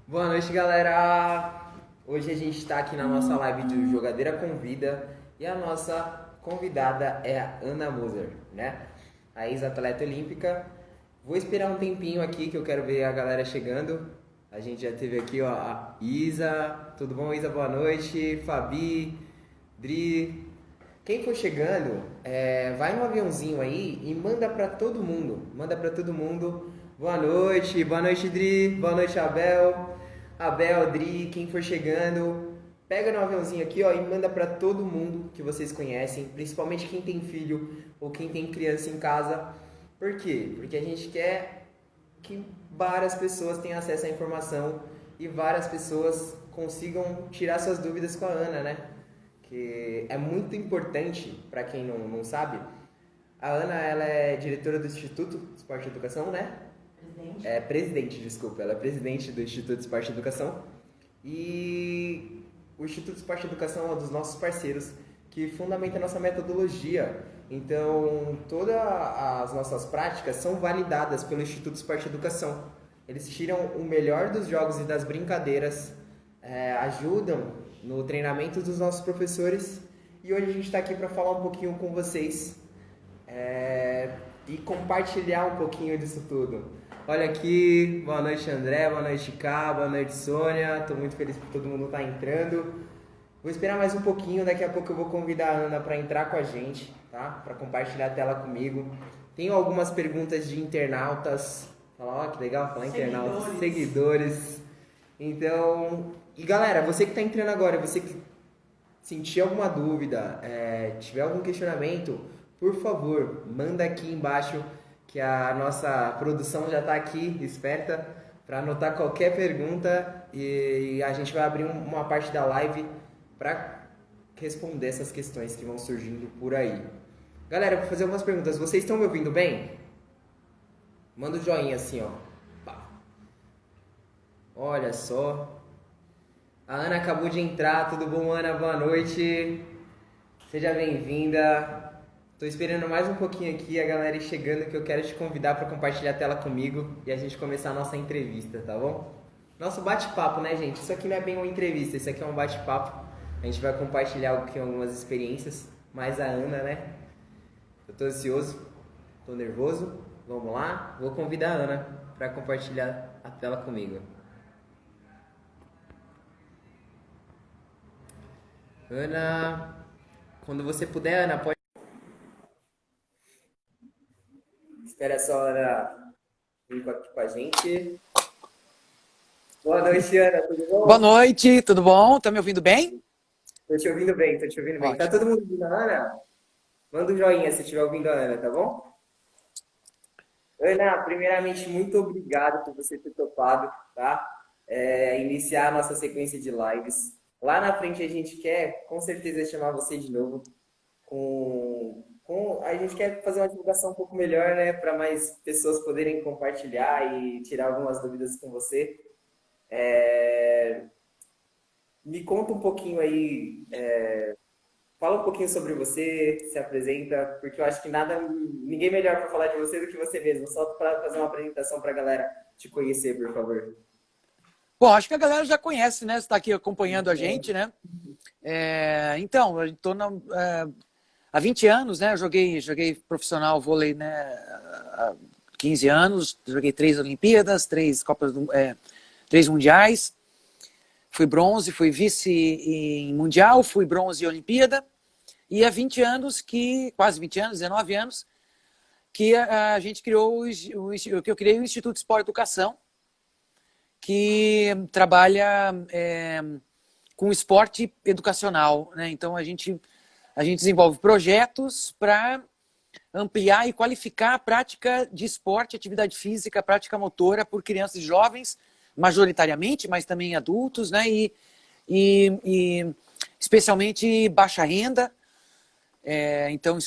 Boa noite, galera! Hoje a gente está aqui na nossa live do Jogadeira Convida e a nossa convidada é a Ana Moser, né? A ex-atleta olímpica. Vou esperar um tempinho aqui que eu quero ver a galera chegando. A gente já teve aqui, ó, a Isa. Tudo bom, Isa? Boa noite. Fabi, Dri. Quem for chegando, vai no aviãozinho aí e manda pra todo mundo. Manda pra todo mundo. Boa noite, Dri. Boa noite, Abel. Abel, Dri, quem for chegando, pega no aviãozinho aqui, ó, e manda pra todo mundo que vocês conhecem, principalmente quem tem filho ou quem tem criança em casa. Por quê? Porque a gente quer que várias pessoas tenham acesso à informação e várias pessoas consigam tirar suas dúvidas com a Ana, né? Que é muito importante para quem não sabe. A Ana, ela é diretora do Instituto Esporte e Educação, né? Presidente, desculpa. Ela é presidente do Instituto Esporte e Educação. E o Instituto Esporte e Educação é um dos nossos parceiros que fundamenta a nossa metodologia. Então, todas as nossas práticas são validadas pelo Instituto Esporte e Educação. Eles tiram o melhor dos jogos e das brincadeiras, ajudam no treinamento dos nossos professores. E hoje a gente está aqui para falar um pouquinho com vocês e compartilhar um pouquinho disso tudo. Olha aqui, boa noite André, boa noite Cá, boa noite Sônia. Estou muito feliz por todo mundo estar entrando. Vou esperar mais um pouquinho, daqui a pouco eu vou convidar a Ana para entrar com a gente, tá? Para compartilhar a tela comigo. Tenho algumas perguntas de internautas. Fala, ó, que legal falar internautas, seguidores. Então, e galera, você que está entrando agora, você que sentir alguma dúvida, tiver algum questionamento, por favor, manda aqui embaixo que a nossa produção já está aqui, esperta, para anotar qualquer pergunta e a gente vai abrir uma parte da live para responder essas questões que vão surgindo por aí. Galera, eu vou fazer algumas perguntas. Vocês estão me ouvindo bem? Manda um joinha assim, ó. Pá. Olha só. A Ana acabou de entrar. Tudo bom, Ana? Boa noite. Seja bem-vinda. Tô esperando mais um pouquinho aqui, a galera ir chegando, que eu quero te convidar para compartilhar a tela comigo e a gente começar a nossa entrevista, tá bom? Nosso bate-papo, né, gente? Isso aqui não é bem uma entrevista, isso aqui é um bate-papo. A gente vai compartilhar aqui algumas experiências, mais a Ana, né? Eu tô ansioso, tô nervoso. Vamos lá? Vou convidar a Ana para compartilhar a tela comigo. Ana, quando você puder, Ana, pode. Espera só a Ana vir aqui com a gente. Boa noite, Ana, tudo Boa bom? noite, tudo bom? Tá me ouvindo bem? Tô te ouvindo bem, tô te ouvindo bem. Tá Ótimo. todo mundo ouvindo a Ana? Manda um joinha se estiver ouvindo a Ana, tá bom? Ana, primeiramente, muito obrigado por você ter topado, tá? Iniciar a nossa sequência de lives. Lá na frente a gente quer, com certeza, chamar você de novo. A gente quer fazer uma divulgação um pouco melhor, né? Para mais pessoas poderem compartilhar e tirar algumas dúvidas com você. Me conta um pouquinho aí, fala um pouquinho sobre você, se apresenta, porque eu acho que ninguém melhor para falar de você do que você mesmo. Só para fazer uma apresentação para a galera te conhecer, por favor. Bom, acho que a galera já conhece, né? Você está aqui acompanhando a gente, né? Então, eu estou há 20 anos, né? Eu joguei profissional vôlei, né? Há 15 anos, joguei 3 Olimpíadas, 3 mundiais. Fui bronze, fui vice em mundial, fui bronze em Olimpíada. E há 20 anos quase 20 anos, 19 anos, que a gente criou que eu criei o Instituto Esporte e Educação, que trabalha com esporte educacional, né? Então a gente desenvolve projetos para ampliar e qualificar a prática de esporte, atividade física, prática motora por crianças e jovens, majoritariamente, mas também adultos, né? E especialmente baixa renda, então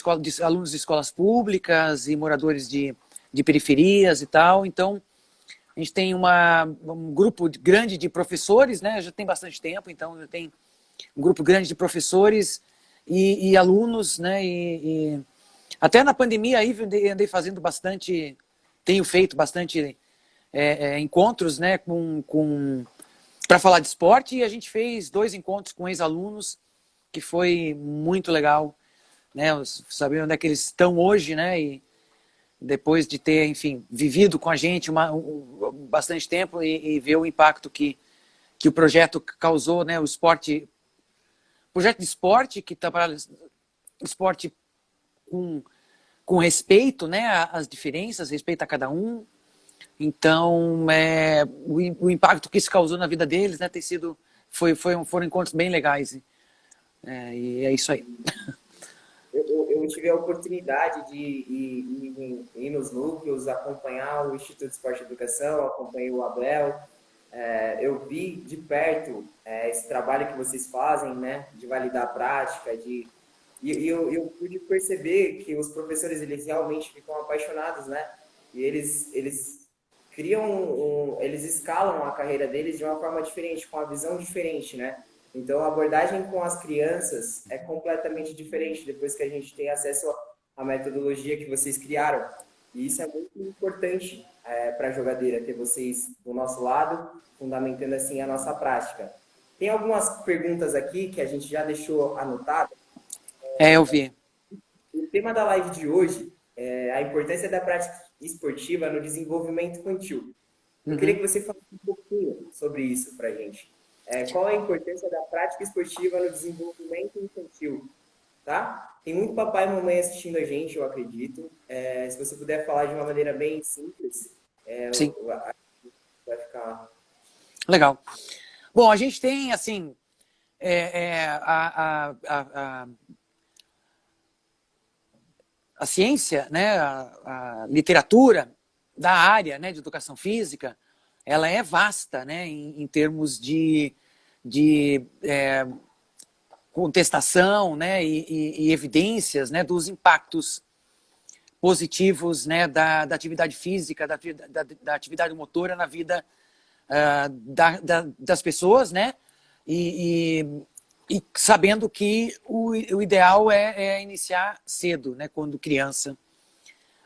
alunos de escolas públicas e moradores de periferias e tal. Então a gente tem um grupo grande de professores, né? Já tem bastante tempo, então já tem um grupo grande de professores e alunos, né? E até na pandemia aí andei fazendo bastante, tenho feito bastante encontros, né? Com para falar de esporte, e a gente fez 2 encontros com ex-alunos, que foi muito legal, né? Saber onde é que eles estão hoje, né? E depois de ter, enfim, vivido com a gente bastante tempo e ver o impacto que o projeto causou, né? O projeto de esporte que trabalha esporte com respeito, né? Às diferenças, respeito a cada um. Então, o impacto que isso causou na vida deles, né? Foram encontros bem legais. E é isso aí. Eu tive a oportunidade de ir nos núcleos, acompanhar o Instituto de Esporte e Educação, acompanhei o Abel. Eu vi de perto esse trabalho que vocês fazem, né, de validar a prática, e eu pude perceber que os professores, eles realmente ficam apaixonados, né, e eles criam, eles escalam a carreira deles de uma forma diferente, com uma visão diferente, né. Então, a abordagem com as crianças é completamente diferente depois que a gente tem acesso à metodologia que vocês criaram. E isso é muito importante para a jogadeira, ter vocês do nosso lado, fundamentando assim a nossa prática. Tem algumas perguntas aqui que a gente já deixou anotado. Eu vi. O tema da live de hoje é a importância da prática esportiva no desenvolvimento infantil. Eu queria que você falasse um pouquinho sobre isso para a gente. Qual é a importância da prática esportiva no desenvolvimento infantil? Tá? Tem muito papai e mamãe assistindo a gente, eu acredito. Se você puder falar de uma maneira bem simples, Sim. vai ficar... Legal. Bom, a gente tem, assim, a ciência, né, a literatura da área, né, de educação física, ela é vasta, né, em termos de contestação, né, e evidências, né, dos impactos positivos, né, da atividade física, da atividade motora na vida das pessoas, né, e sabendo que o ideal é iniciar cedo, né, quando criança,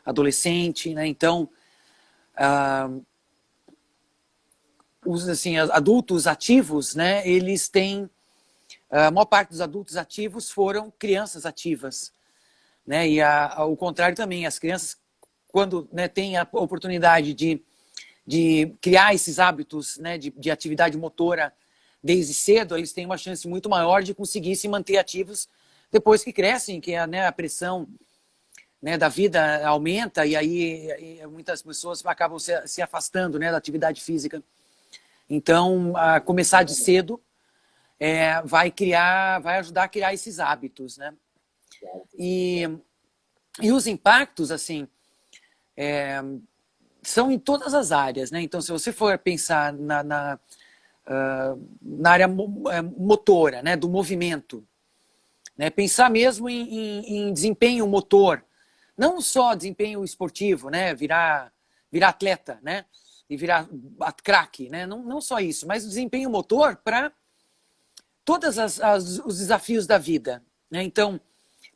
adolescente, né, então os assim, adultos ativos, né, eles têm a maior parte dos adultos ativos foram crianças ativas, né, e ao contrário também, as crianças, quando, né, têm a oportunidade de criar esses hábitos, né, de atividade motora desde cedo, eles têm uma chance muito maior de conseguir se manter ativos depois que crescem, que a pressão, né, da vida aumenta e aí muitas pessoas acabam se afastando, né, da atividade física. Então, começar de cedo vai ajudar a criar esses hábitos, né? E os impactos, assim, são em todas as áreas, né? Então, se você for pensar na área motora, né, do movimento, né, pensar mesmo em desempenho motor, não só desempenho esportivo, né, virar atleta, né, e virar craque, né, não só isso, mas o desempenho motor para todos os desafios da vida, né? Então,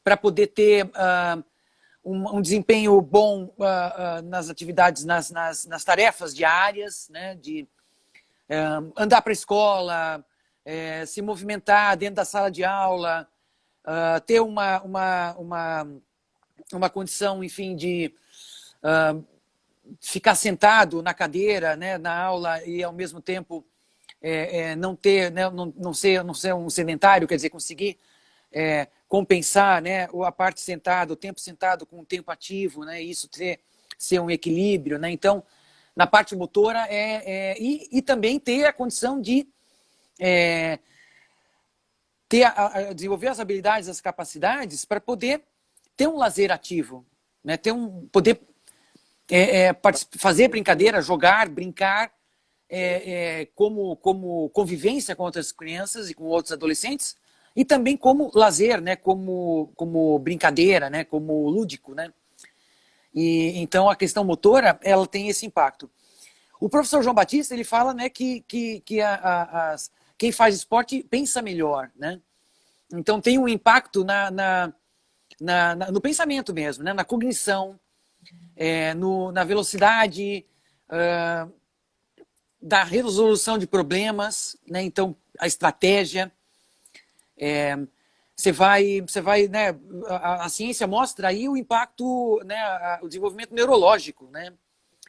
para poder ter um desempenho bom nas atividades, nas tarefas diárias, né, de andar para a escola, se movimentar dentro da sala de aula, ter uma condição, enfim, de ficar sentado na cadeira, né, na aula e ao mesmo tempo não ter, né, não ser um sedentário, quer dizer, conseguir compensar, né, a parte sentada, o tempo sentado com o tempo ativo, né, isso ser um equilíbrio, né? Então, na parte motora e também ter a condição de desenvolver as habilidades, as capacidades para poder ter um lazer ativo, né? Poder fazer brincadeira, jogar, brincar como convivência com outras crianças e com outros adolescentes e também como lazer, né? Como brincadeira, né? Como lúdico, né? E então a questão motora ela tem esse impacto. O professor João Batista ele fala, né, que quem faz esporte pensa melhor, né? Então tem um impacto no pensamento mesmo, né? Na cognição, na velocidade, da resolução de problemas, né? Então, a estratégia. Você vai, né? A ciência mostra aí o impacto, né? O desenvolvimento neurológico, né?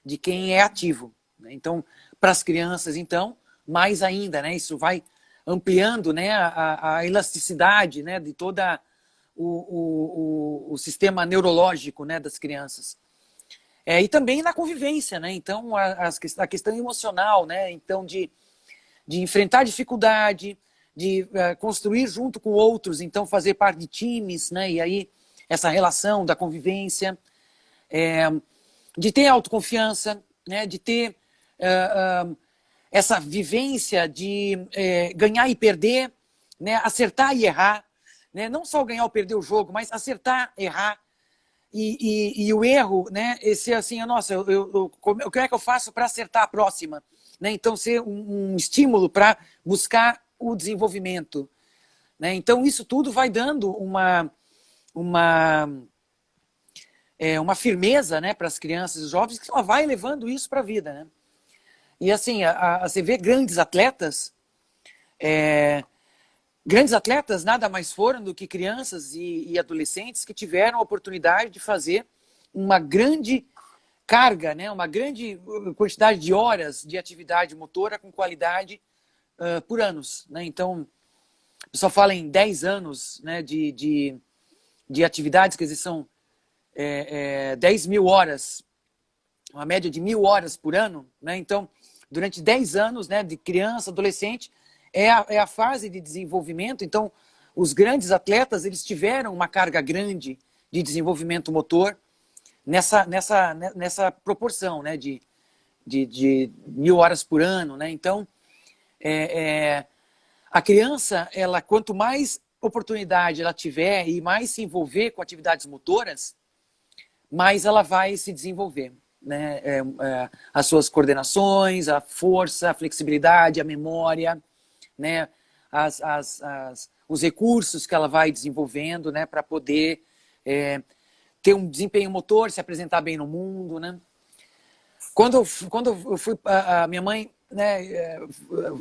De quem é ativo. Né? Então, para as crianças, então, mais ainda, né? Isso vai ampliando, né? A elasticidade, né? De toda o sistema neurológico, né? Das crianças. E também na convivência, né? Então, a questão emocional, né? Então, de enfrentar dificuldade, de construir junto com outros, então fazer parte de times, né? E aí essa relação da convivência, de ter autoconfiança, né? De ter essa vivência de ganhar e perder, né? Acertar e errar, né? Não só ganhar ou perder o jogo, mas acertar, errar. E o erro, né? Esse assim, nossa, o que é que eu faço para acertar a próxima? Né? Então, ser um estímulo para buscar o desenvolvimento. Né? Então, isso tudo vai dando uma firmeza, né, para as crianças e jovens, que só vai levando isso para a vida. Né? E assim, você vê grandes atletas. Grandes atletas nada mais foram do que crianças e adolescentes que tiveram a oportunidade de fazer uma grande carga, né, uma grande quantidade de horas de atividade motora com qualidade por anos. Né? Então, o pessoal fala em 10 anos, né, de atividades, quer dizer, são 10 mil horas, uma média de 1.000 horas por ano. Né? Então, durante 10 anos, né, de criança, adolescente, é a fase de desenvolvimento. Então, os grandes atletas, eles tiveram uma carga grande de desenvolvimento motor nessa proporção, né, de 1.000 horas por ano. Né? Então, a criança, ela, quanto mais oportunidade ela tiver e mais se envolver com atividades motoras, mais ela vai se desenvolver. Né? As suas coordenações, a força, a flexibilidade, a memória, né? Os recursos que ela vai desenvolvendo, né? Para poder ter um desempenho motor, se apresentar bem no mundo. Né? Quando eu fui, a minha mãe, né,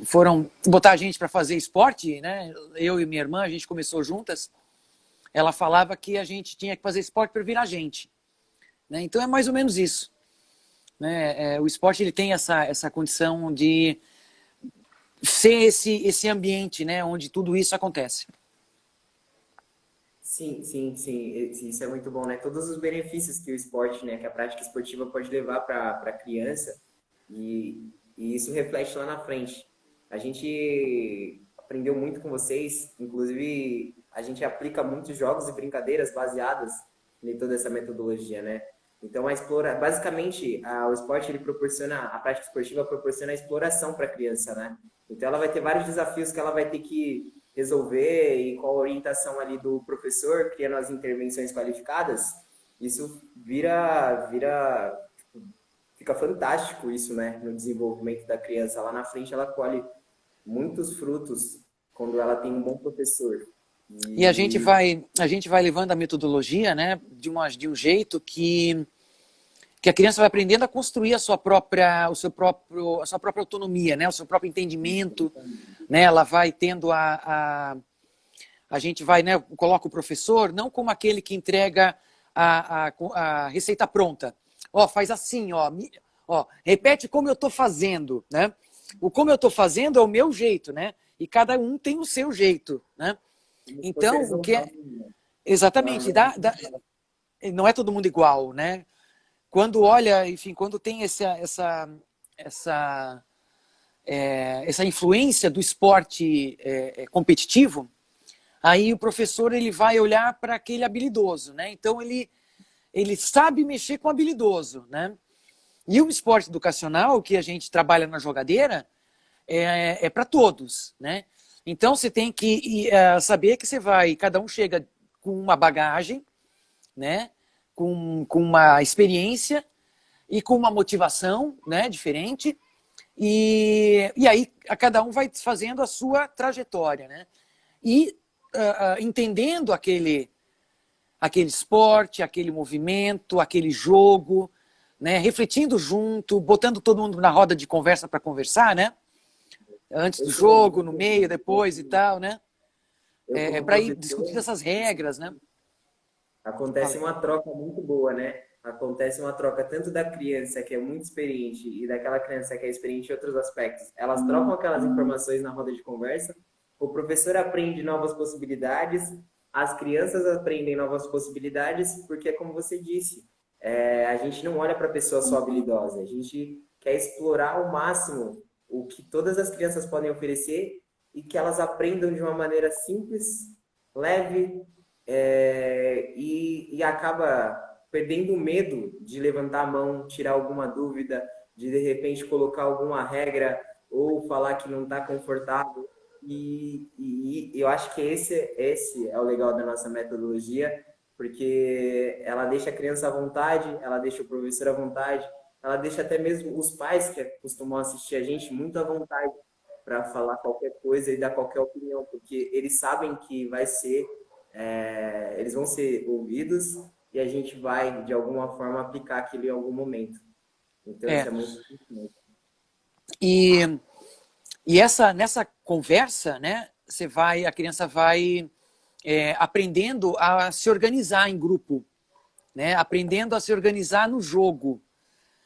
foram botar a gente para fazer esporte, né? Eu e minha irmã, a gente começou juntas. Ela falava que a gente tinha que fazer esporte para virar gente. Né? Então é mais ou menos isso. Né? O esporte ele tem essa condição de ser esse ambiente, né, onde tudo isso acontece. Sim, sim, sim, isso é muito bom, né? Todos os benefícios que o esporte, né, que a prática esportiva pode levar para a criança e isso reflete lá na frente. A gente aprendeu muito com vocês, inclusive a gente aplica muitos jogos e brincadeiras baseadas em toda essa metodologia, né? Então, basicamente, o esporte ele proporciona, a prática esportiva proporciona a exploração para a criança, né? Então, ela vai ter vários desafios que ela vai ter que resolver e com a orientação ali do professor, criando as intervenções qualificadas, isso fica fantástico isso, né? No desenvolvimento da criança. Lá na frente, ela colhe muitos frutos quando ela tem um bom professor. E a gente vai levando a metodologia, né, de um jeito que a criança vai aprendendo a construir a sua própria autonomia, né, o seu próprio entendimento, né, ela vai tendo a gente vai, né, coloca o professor não como aquele que entrega a receita pronta. Ó, faz assim, ó, repete como eu estou fazendo, né? O como eu estou fazendo é o meu jeito, né? E cada um tem o seu jeito, né? Então, o que é... Exatamente, não é todo mundo igual, né? Quando olha, enfim, quando tem essa influência do esporte competitivo, aí o professor ele vai olhar para aquele habilidoso, né? Então, ele sabe mexer com o habilidoso, né? E o esporte educacional, que a gente trabalha na jogadeira, é para todos, né? Então, você tem que saber que cada um chega com uma bagagem, né? Com uma experiência e com uma motivação, né? Diferente. E aí, cada um vai fazendo a sua trajetória, né? E entendendo aquele esporte, aquele movimento, aquele jogo, né? Refletindo junto, botando todo mundo na roda de conversa para conversar, né? Antes do jogo, no meio, depois e tal, né? Para ir discutir essas regras, né? Acontece uma troca muito boa, né? Acontece uma troca tanto da criança que é muito experiente e daquela criança que é experiente em outros aspectos. Elas trocam aquelas informações na roda de conversa, o professor aprende novas possibilidades, as crianças aprendem novas possibilidades, porque, como você disse, a gente não olha para a pessoa só habilidosa, a gente quer explorar ao máximo o que todas as crianças podem oferecer e que elas aprendam de uma maneira simples, leve, e acaba perdendo o medo de levantar a mão, tirar alguma dúvida, de repente colocar alguma regra ou falar que não está confortável. E eu acho que esse é o legal da nossa metodologia, porque ela deixa a criança à vontade, ela deixa o professor à vontade, ela deixa até mesmo os pais que costumam assistir a gente muito à vontade para falar qualquer coisa e dar qualquer opinião, porque eles sabem que eles vão ser ouvidos e a gente vai, de alguma forma, aplicar aquilo em algum momento. Então, isso É. é muito importante. E nessa conversa, né, a criança vai aprendendo a se organizar em grupo, né, aprendendo a se organizar no jogo,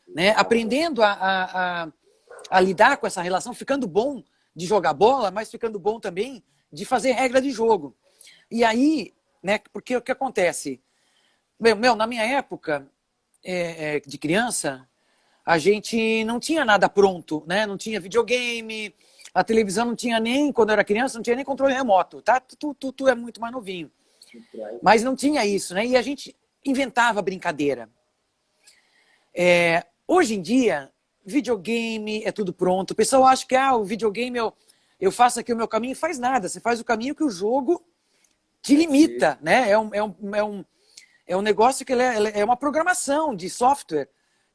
né, aprendendo a lidar com essa relação, ficando bom de jogar bola, mas ficando bom também de fazer regra de jogo. E aí, né, porque o que acontece? Na minha época de criança, a gente não tinha nada pronto, né? Não tinha videogame, a televisão não tinha nem, quando eu era criança, não tinha nem controle remoto, tá? Tu é muito mais novinho. Mas não tinha isso, né? E a gente inventava brincadeira. Hoje em dia, videogame é tudo pronto. O pessoal acha que o videogame eu faço aqui o meu caminho, faz nada. Você faz o caminho que o jogo te limita, né? É um negócio que é uma programação de software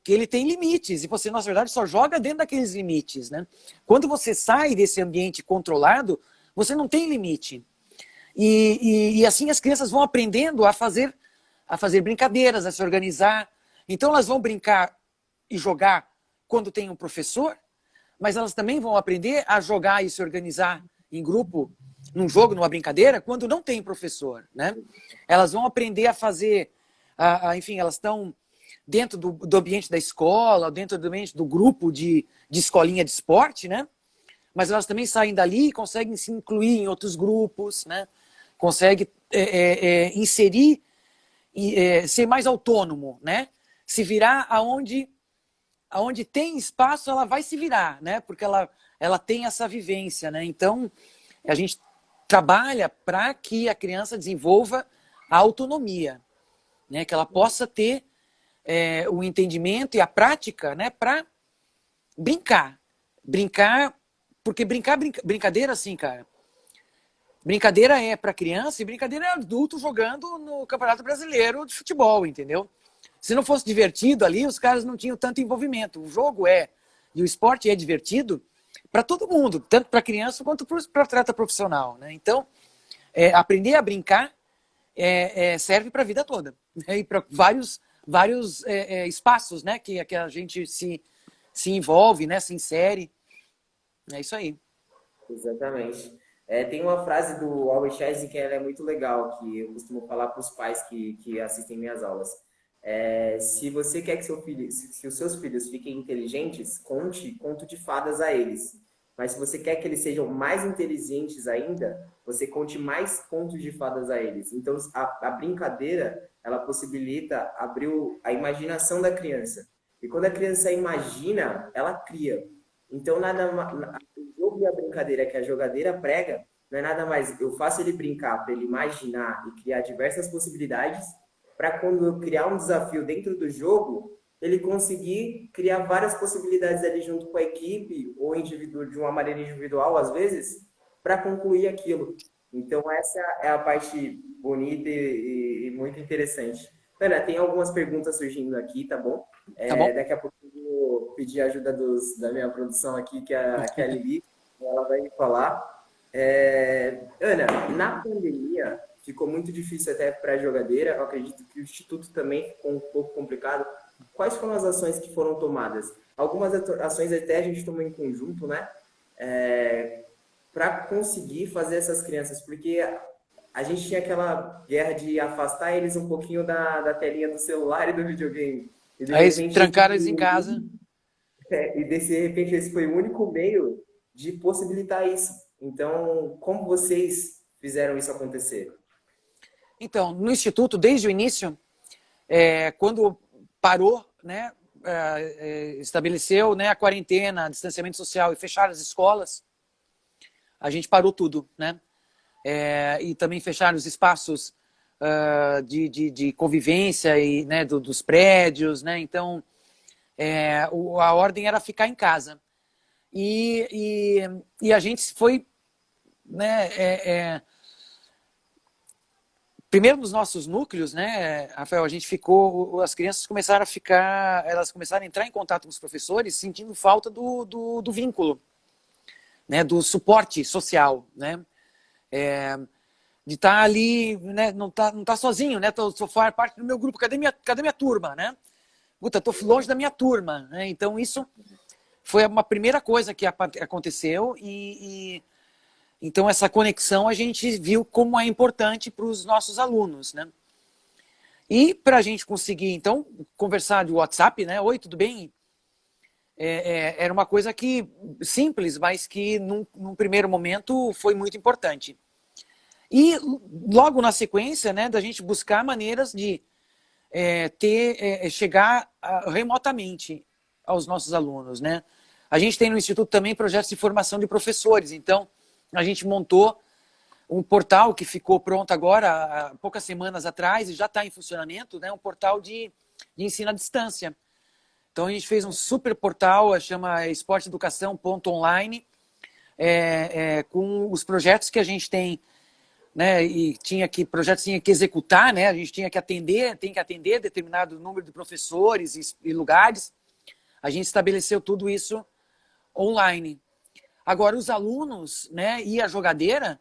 que ele tem limites e você, na verdade, só joga dentro daqueles limites, né? Quando você sai desse ambiente controlado, você não tem limite. E assim as crianças vão aprendendo a fazer brincadeiras, a se organizar. Então elas vão brincar e jogar quando tem um professor, mas elas também vão aprender a jogar e se organizar em grupo, num jogo, numa brincadeira, quando não tem professor, né? Elas vão aprender a fazer, enfim, elas estão dentro do ambiente da escola, dentro do ambiente do grupo de escolinha de esporte, né? Mas elas também saem dali e conseguem se incluir em outros grupos, né? Conseguem inserir e ser mais autônomo, né? Se virar aonde tem espaço, ela vai se virar, né? Porque ela tem essa vivência, né? Então, a gente trabalha para que a criança desenvolva a autonomia, né? Que ela possa ter o entendimento e a prática, né? Para brincar. Brincar, porque brincadeira assim, cara. Brincadeira é para criança e brincadeira é adulto jogando no Campeonato Brasileiro de Futebol, entendeu? Se não fosse divertido ali, os caras não tinham tanto envolvimento. O jogo e o esporte é divertido para todo mundo, tanto para criança quanto para atleta profissional, né? Então, aprender a brincar serve para a vida toda, né? E para vários espaços, né? Que a gente se envolve, né? Se insere. É isso aí. Exatamente. Tem uma frase do Albert Einstein que ela é muito legal, que eu costumo falar para os pais que assistem minhas aulas. Se você quer que se os seus filhos fiquem inteligentes, conto de fadas a eles. Mas se você quer que eles sejam mais inteligentes ainda, você conte mais contos de fadas a eles. Então, a brincadeira, ela possibilita abrir a imaginação da criança. E quando a criança imagina, ela cria. Então, o jogo e a brincadeira que a jogadeira prega não é nada mais. Eu faço ele brincar para ele imaginar e criar diversas possibilidades, para quando eu criar um desafio dentro do jogo, ele conseguir criar várias possibilidades ali junto com a equipe, ou de uma maneira individual, às vezes, para concluir aquilo. Então, essa é a parte bonita e muito interessante. Ana, tem algumas perguntas surgindo aqui, tá bom? Tá bom? Daqui a pouco eu vou pedir a ajuda da minha produção aqui, que é a Lili, ela vai me falar. Ana, na pandemia, ficou muito difícil até para a jogadeira. Eu acredito que o Instituto também ficou um pouco complicado, quais foram as ações que foram tomadas? Algumas ações até a gente tomou em conjunto, né? Para conseguir fazer essas crianças, porque a gente tinha aquela guerra de afastar eles um pouquinho da telinha do celular e do videogame. E de Aí repente trancaram eles em casa. de repente esse foi o único meio de possibilitar isso. Então, como vocês fizeram isso acontecer? Então, no Instituto, desde o início, quando parou, né, estabeleceu, né, a quarentena, distanciamento social e fecharam as escolas, a gente parou tudo, né? E também fecharam os espaços de convivência e, né, dos prédios, né? Então, a ordem era ficar em casa. E a gente foi, né, primeiro nos nossos núcleos, né, Rafael, a gente ficou, as crianças começaram a ficar, elas começaram a entrar em contato com os professores, sentindo falta do vínculo, né, do suporte social, né, de estar ali, né, não tá sozinho, né, sou parte do meu grupo, cadê minha turma, né, puta, tô longe da minha turma, né, então isso foi uma primeira coisa que aconteceu então essa conexão a gente viu como é importante para os nossos alunos, né? E para a gente conseguir, então, conversar de WhatsApp, né? Oi, tudo bem? Era uma coisa que simples, mas que num primeiro momento foi muito importante. E logo na sequência, né, da gente buscar maneiras de chegar remotamente aos nossos alunos, né? A gente tem no Instituto também projetos de formação de professores, então a gente montou um portal que ficou pronto agora, há poucas semanas atrás, e já está em funcionamento, né? Um portal de ensino à distância. Então a gente fez um super portal, chama esporteeducação.online, com os projetos que a gente tem, né? E projetos tinha que executar, né? A gente tem que atender determinado número de professores e lugares. A gente estabeleceu tudo isso online. Agora, os alunos, né, e a jogadeira,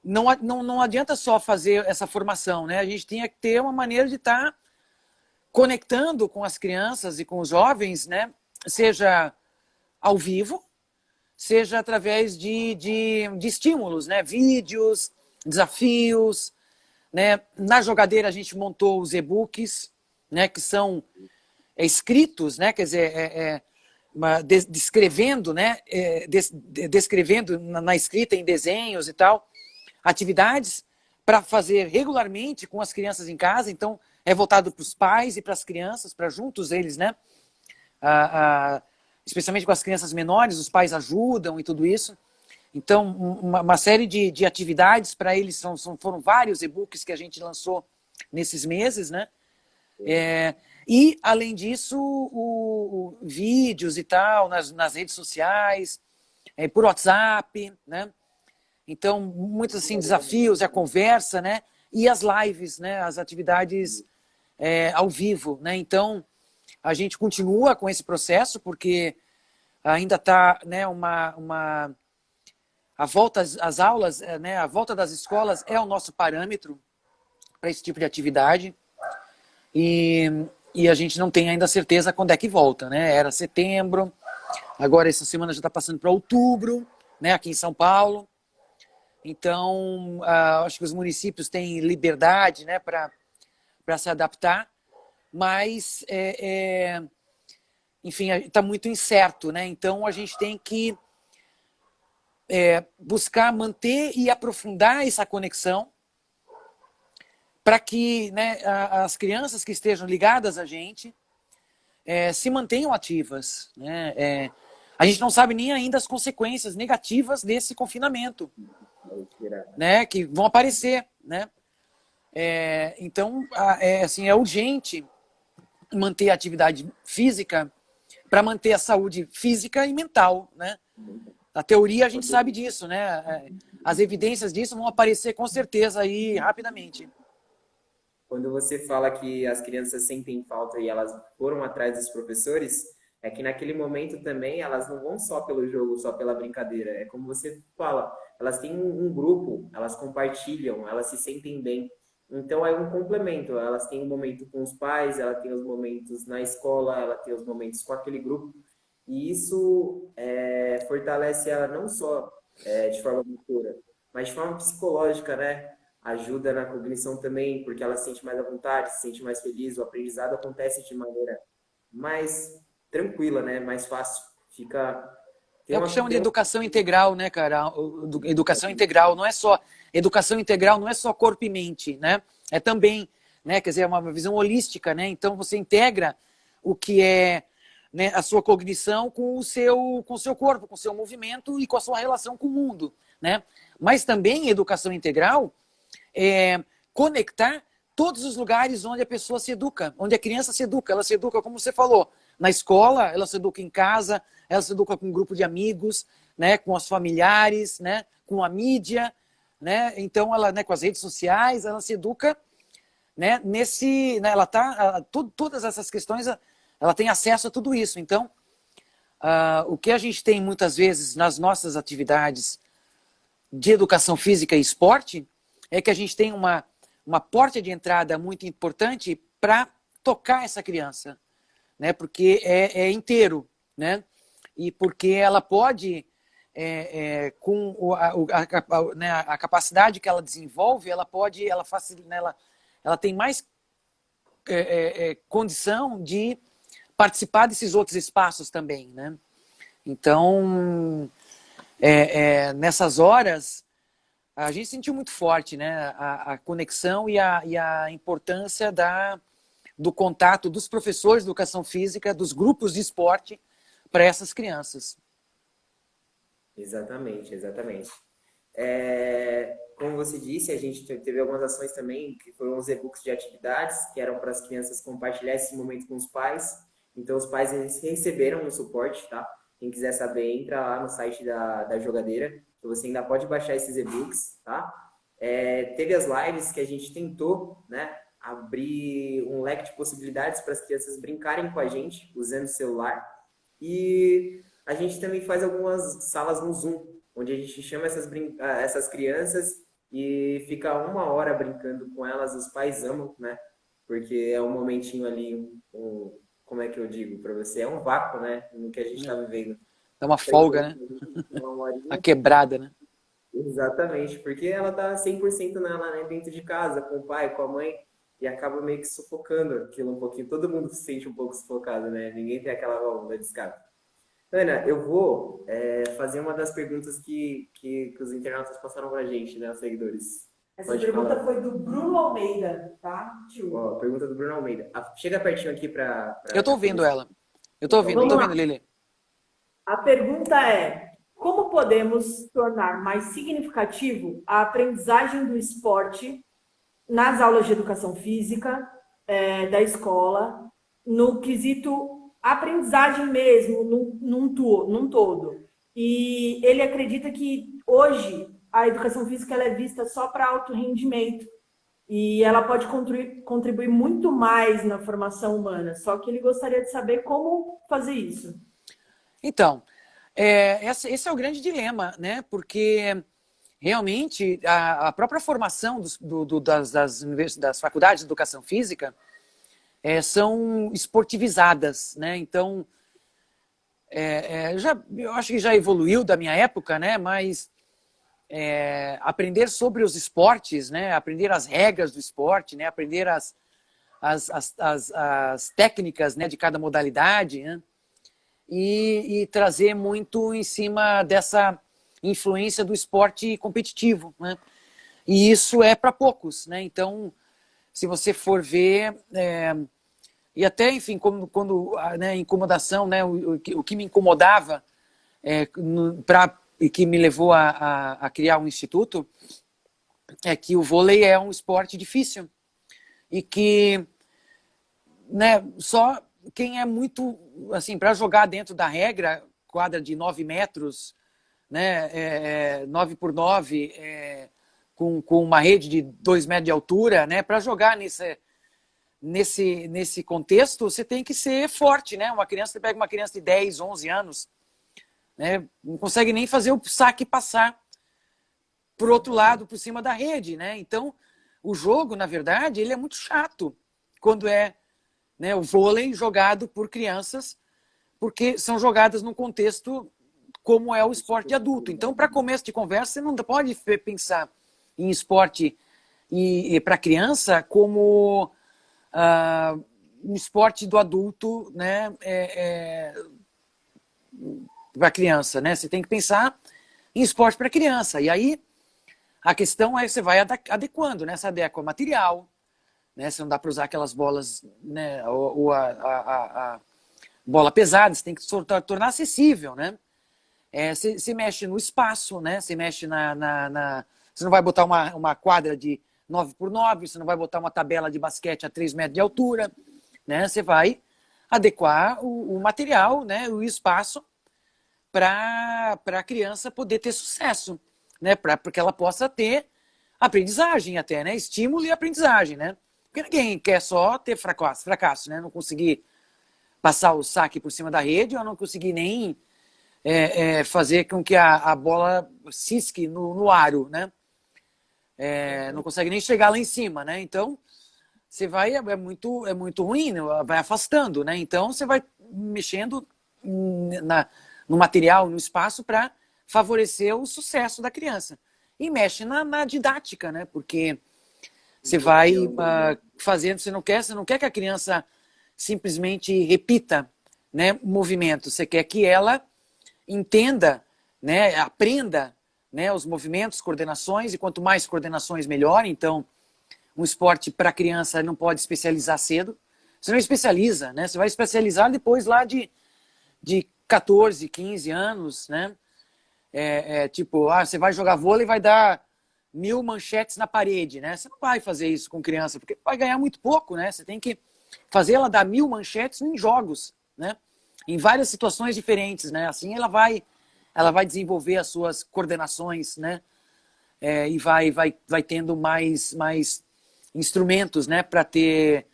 não adianta só fazer essa formação, né? A gente tinha que ter uma maneira de estar conectando com as crianças e com os jovens, né? Seja ao vivo, seja através de estímulos, né? Vídeos, desafios, né? Na jogadeira a gente montou os e-books, né? Que são escritos, né? Quer dizer, descrevendo, né? Descrevendo na escrita em desenhos e tal, atividades para fazer regularmente com as crianças em casa. Então, é voltado para os pais e para as crianças, para juntos eles, né? Especialmente com as crianças menores, os pais ajudam e tudo isso. Então, uma série de atividades para eles, foram vários e-books que a gente lançou nesses meses, né? E, além disso, vídeos e tal, nas redes sociais, por WhatsApp, né? Então, muitos assim, desafios, a conversa, né? E as lives, né? As atividades ao vivo, né? Então, a gente continua com esse processo, porque ainda está, né, a volta às aulas, né, a volta das escolas é o nosso parâmetro para esse tipo de atividade. E a gente não tem ainda certeza quando é que volta, né? Era setembro, agora essa semana já está passando para outubro, né, aqui em São Paulo. Então, acho que os municípios têm liberdade, né, para se adaptar, mas, enfim, está muito incerto, né? Então, a gente tem que buscar manter e aprofundar essa conexão para que, né, as crianças que estejam ligadas a gente se mantenham ativas, né? A gente não sabe nem ainda as consequências negativas desse confinamento, né, que vão aparecer, né? Então, assim, é urgente manter a atividade física para manter a saúde física e mental, né? A teoria a gente sabe disso, né? As evidências disso vão aparecer com certeza aí rapidamente. Quando você fala que as crianças sentem falta e elas foram atrás dos professores, é que naquele momento também elas não vão só pelo jogo, só pela brincadeira. É como você fala, elas têm um grupo, elas compartilham, elas se sentem bem. Então é um complemento. Elas têm um momento com os pais, ela tem os momentos na escola, ela tem os momentos com aquele grupo. E isso fortalece ela não só de forma motora, mas de forma psicológica, né? Ajuda na cognição também, porque ela se sente mais à vontade, se sente mais feliz, o aprendizado acontece de maneira mais tranquila, né? Mais fácil. Fica. É o que chamam de educação integral, né, cara? Educação integral não é só corpo e mente, né? É também, né, quer dizer, é uma visão holística, né? Então você integra o que é, né, a sua cognição com o seu corpo, com o seu movimento e com a sua relação com o mundo, né? Mas também educação integral é conectar todos os lugares onde a pessoa se educa, onde a criança se educa. Ela se educa, como você falou, na escola, ela se educa em casa, ela se educa com um grupo de amigos, né, com os familiares, né, com a mídia, né, então ela, né, com as redes sociais, ela se educa, né, ela tá, todas essas questões, ela tem acesso a tudo isso. Então, o que a gente tem muitas vezes nas nossas atividades de educação física e esporte é que a gente tem uma porta de entrada muito importante para tocar essa criança, né? Porque é inteiro, né? E porque ela pode, com né, a capacidade que ela desenvolve, ela tem mais condição de participar desses outros espaços também, né? Então, nessas horas, a gente sentiu muito forte, né, a conexão e a importância do contato dos professores de educação física, dos grupos de esporte para essas crianças. Exatamente, exatamente. Como você disse, a gente teve algumas ações também, que foram os e-books de atividades, que eram para as crianças compartilhar esse momento com os pais. Então, os pais eles receberam o suporte, tá? Quem quiser saber, entra lá no site da Jogadeira, que você ainda pode baixar esses e-books, tá? Teve as lives que a gente tentou, né? Abrir um leque de possibilidades para as crianças brincarem com a gente, usando o celular. E a gente também faz algumas salas no Zoom, onde a gente chama essas crianças e fica uma hora brincando com elas. Os pais amam, né? Porque é um momentinho ali, como é que eu digo para você? É um vácuo, né? No que a gente está vivendo. É uma folga, né? A quebrada, né? Exatamente, porque ela tá 100% nela, né? Dentro de casa, com o pai, com a mãe, e acaba meio que sufocando aquilo um pouquinho. Todo mundo se sente um pouco sufocado, né? Ninguém tem aquela onda de escape. Ana, eu vou fazer uma das perguntas que os internautas passaram pra gente, né, os seguidores. Essa pergunta foi do Bruno Almeida, tá, tio? Ó, pergunta do Bruno Almeida. Chega pertinho aqui pra Eu tô ouvindo ela. Eu tô ouvindo, Lili. A pergunta é: como podemos tornar mais significativo a aprendizagem do esporte nas aulas de educação física da escola, no quesito aprendizagem mesmo, num todo? E ele acredita que hoje a educação física ela é vista só para alto rendimento e ela pode contribuir muito mais na formação humana. Só que ele gostaria de saber como fazer isso. Então, esse é o grande dilema, né? Porque realmente a própria formação das faculdades de educação física são esportivizadas, né? Então, eu acho que já evoluiu da minha época, né? Mas aprender sobre os esportes, né? Aprender as regras do esporte, né? Aprender as técnicas, né? De cada modalidade, né? E trazer muito em cima dessa influência do esporte competitivo, né? E isso é para poucos, né? Então, se você for ver, e até, enfim, quando né, incomodação, né, o que me incomodava e que me levou a criar um instituto é que o vôlei é um esporte difícil e que, né, só quem é muito, assim, para jogar dentro da regra, quadra de 9 metros, né, 9 por 9, com uma rede de 2 metros de altura, né, para jogar nesse contexto, você tem que ser forte, né? Você pega uma criança de 10, 11 anos, né, não consegue nem fazer o saque passar por outro lado, por cima da rede, né? Então, o jogo, na verdade, ele é muito chato quando é, né, o vôlei jogado por crianças, porque são jogadas num contexto como é o esporte de adulto. Então, para começo de conversa, você não pode pensar em esporte e para criança como um esporte do adulto, né, para criança, né? Você tem que pensar em esporte para criança. E aí a questão é você vai adequando, né? Você adequa material, né? Você não dá para usar aquelas bolas, né? Ou a bola pesada, você tem que tornar acessível, né? Você mexe no espaço, né? Você mexe você não vai botar uma quadra de 9x9, você não vai botar uma tabela de basquete a 3 metros de altura, né? Você vai adequar o material, né? O espaço para a criança poder ter sucesso, né? Para que ela possa ter aprendizagem até, né? Estímulo e aprendizagem, né? Porque ninguém quer só ter fracasso, né? Não conseguir passar o saque por cima da rede ou não conseguir nem fazer com que a bola cisque no aro, né? Não consegue nem chegar lá em cima, né? Então, você vai, é muito ruim, né? Vai afastando, né? Então, você vai mexendo no material, no espaço, para favorecer o sucesso da criança. E mexe na didática, né? Porque você vai fazendo, você não quer que a criança simplesmente repita, né, o movimento. Você quer que ela entenda, né, aprenda, né, os movimentos, coordenações, e quanto mais coordenações, melhor. Então, um esporte para criança não pode especializar cedo. Você não especializa, né? Você vai especializar depois lá de 14, 15 anos, né? Tipo, você vai jogar vôlei e vai dar 1000 manchetes na parede, né? Você não vai fazer isso com criança, porque vai ganhar muito pouco, né? Você tem que fazer ela dar 1000 manchetes em jogos, né? Em várias situações diferentes, né? Assim ela vai desenvolver as suas coordenações, né? E vai tendo mais instrumentos, né? Para ter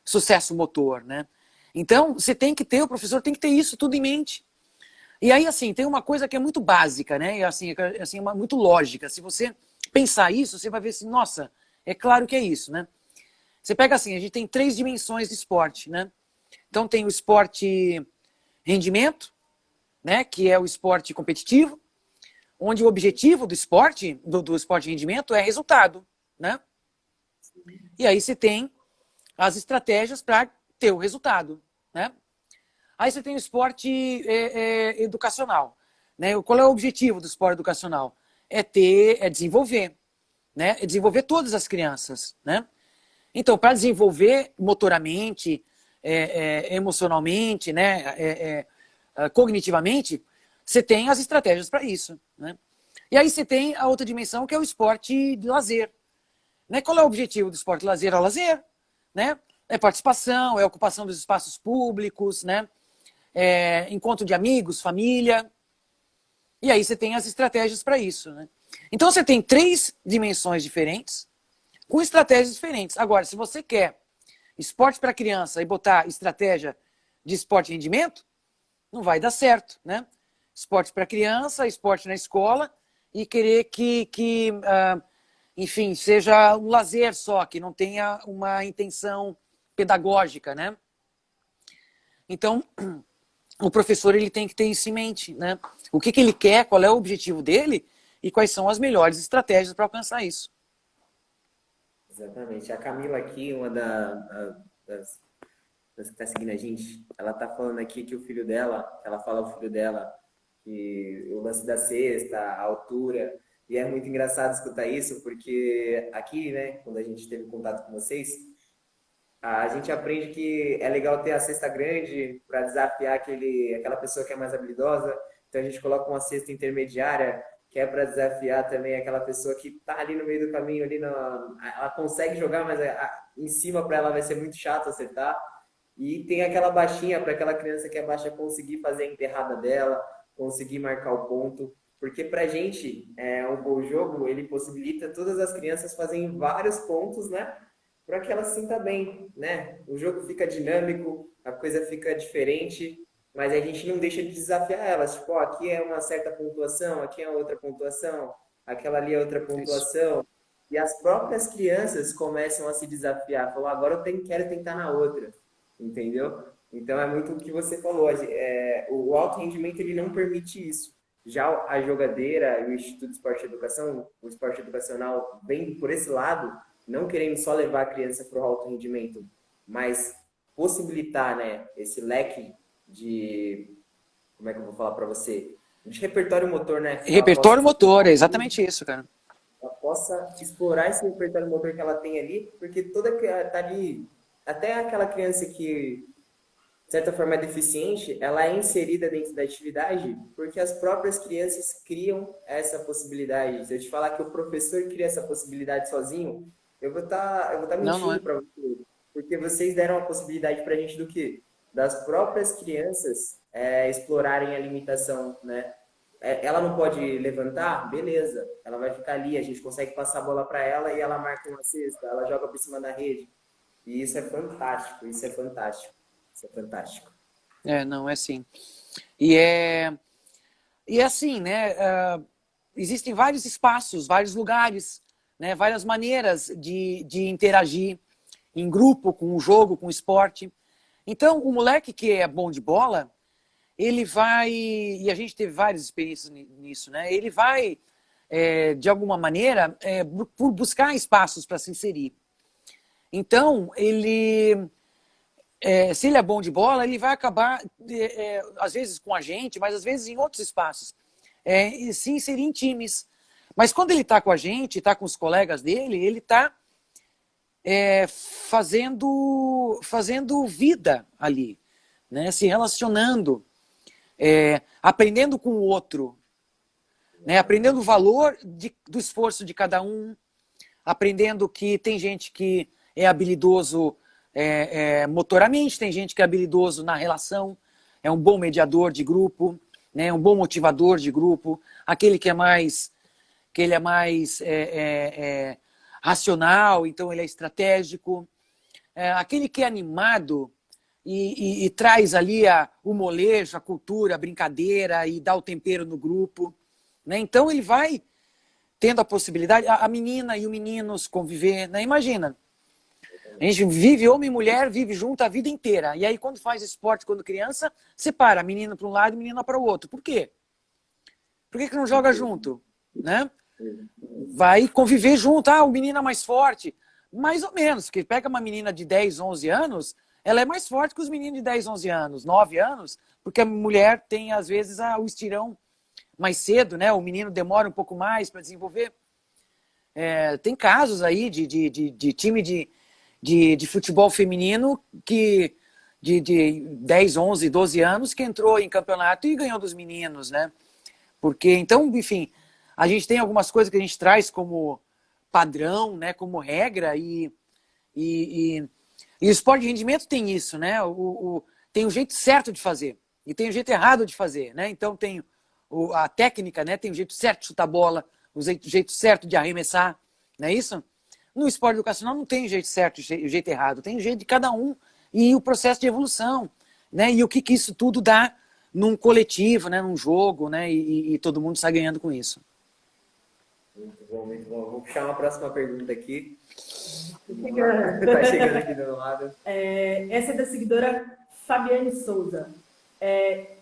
sucesso motor, né? Então, o professor tem que ter isso tudo em mente. E aí, assim, tem uma coisa que é muito básica, né? E assim, muito lógica. Se você pensar isso, você vai ver assim, nossa, é claro que é isso, né? Você pega assim, a gente tem 3 dimensões de esporte, né? Então tem o esporte rendimento, né? Que é o esporte competitivo, onde o objetivo do esporte, do esporte rendimento é resultado, né? E aí você tem as estratégias para ter o resultado, né? Aí você tem o esporte educacional, né? Qual é o objetivo do esporte educacional? É desenvolver, né? É desenvolver todas as crianças, né? Então, para desenvolver motoramente, emocionalmente, né? Cognitivamente, você tem as estratégias para isso, né? E aí você tem a outra dimensão, que é o esporte de lazer, né? Qual é o objetivo do esporte de lazer? É o lazer, né? É participação, é ocupação dos espaços públicos, né? Encontro de amigos, família. E aí você tem as estratégias para isso, né? Então você tem 3 dimensões diferentes, com estratégias diferentes. Agora, se você quer esporte para criança e botar estratégia de esporte e rendimento, não vai dar certo, né? Esporte para criança, esporte na escola, e querer que enfim, seja um lazer só, que não tenha uma intenção pedagógica, né? Então, o professor ele tem que ter isso em mente, né? O que ele quer, qual é o objetivo dele e quais são as melhores estratégias para alcançar isso. Exatamente. A Camila aqui, uma das que está seguindo a gente, ela está falando aqui que o filho dela, ela fala ao filho dela que o lance da cesta, a altura, e é muito engraçado escutar isso, porque aqui, né, quando a gente teve contato com vocês, a gente aprende que é legal ter a cesta grande para desafiar aquela pessoa que é mais habilidosa. Então a gente coloca uma cesta intermediária que é para desafiar também aquela pessoa que está ali no meio do caminho, ela consegue jogar, mas em cima para ela vai ser muito chato acertar. E tem aquela baixinha para aquela criança que é baixa conseguir fazer a enterrada dela, conseguir marcar o ponto. Porque para a gente, o jogo ele possibilita todas as crianças fazerem vários pontos, né? Para que ela se sinta bem, né? O jogo fica dinâmico, a coisa fica diferente, mas a gente não deixa de desafiar elas. Tipo, aqui é uma certa pontuação, aqui é outra pontuação, aquela ali é outra pontuação. E as próprias crianças começam a se desafiar, falam, agora quero tentar na outra, entendeu? Então é muito o que você falou, o alto rendimento ele não permite isso. Já a jogadeira e o Instituto de Esporte e Educação, o esporte educacional vem por esse lado, não querendo só levar a criança para o alto rendimento, mas possibilitar, né, esse leque de, como é que eu vou falar para você? De repertório motor, né? Repertório motor, é exatamente isso, cara. Ela possa explorar esse repertório motor que ela tem ali, porque toda tá ali, até aquela criança que de certa forma é deficiente, ela é inserida dentro da atividade porque as próprias crianças criam essa possibilidade. Se eu te falar que o professor cria essa possibilidade sozinho, eu vou tá Não, não é. mentindo para vocês, porque vocês deram a possibilidade para a gente do quê? Das próprias crianças explorarem a limitação, né? Ela não pode levantar? Beleza. Ela vai ficar ali, a gente consegue passar a bola para ela e ela marca uma cesta, ela joga por cima da rede. E isso é fantástico, isso é fantástico. Isso é fantástico. Não, é assim. E é assim, né? Existem vários espaços, vários lugares, né? Várias maneiras de interagir em grupo, com o jogo, com o esporte. Então, o moleque que é bom de bola, ele vai, e a gente teve várias experiências nisso, né? Ele vai, de alguma maneira, por buscar espaços para se inserir. Então, se ele é bom de bola, ele vai acabar, às vezes com a gente, mas às vezes em outros espaços, se inserir em times. Mas quando ele está com a gente, está com os colegas dele, ele está fazendo vida ali, né? Se relacionando, aprendendo com o outro, né? Aprendendo o valor do esforço de cada um, aprendendo que tem gente que é habilidoso motoramente, tem gente que é habilidoso na relação, é um bom mediador de grupo, né? Um bom motivador de grupo, aquele que é mais racional, então ele é estratégico, aquele que é animado e traz ali o molejo, a cultura, a brincadeira e dá o tempero no grupo, né? Então ele vai tendo a possibilidade, a menina e o menino conviver, né? Imagina, a gente vive, homem e mulher, vive junto a vida inteira. E aí, quando faz esporte, quando criança, separa a menina para um lado e a menina para o outro. Por quê? Por que não joga junto? Né? Vai conviver junto. O menino é mais forte. Mais ou menos, porque pega uma menina de 10, 11 anos, ela é mais forte que os meninos de 10, 11 anos, 9 anos, porque a mulher tem, às vezes, o estirão mais cedo, né? O menino demora um pouco mais para desenvolver. Tem casos aí de time de futebol feminino que de 10, 11, 12 anos que entrou em campeonato e ganhou dos meninos, né? Porque, então, enfim, a gente tem algumas coisas que a gente traz como padrão, né? Como regra e o esporte de rendimento tem isso, né? Tem o jeito certo de fazer e tem o jeito errado de fazer, né? Então tem a técnica, né? Tem o jeito certo de chutar bola, o jeito certo de arremessar, não é isso? No esporte educacional não tem o jeito certo e o jeito errado, tem o jeito de cada um e o processo de evolução, né? E o que isso tudo dá num coletivo, né? Num jogo, né? E todo mundo está ganhando com isso. Muito bom, muito bom. Vou puxar uma próxima pergunta aqui. Tá chegando aqui do meu lado. Essa é da seguidora Fabiane Souza.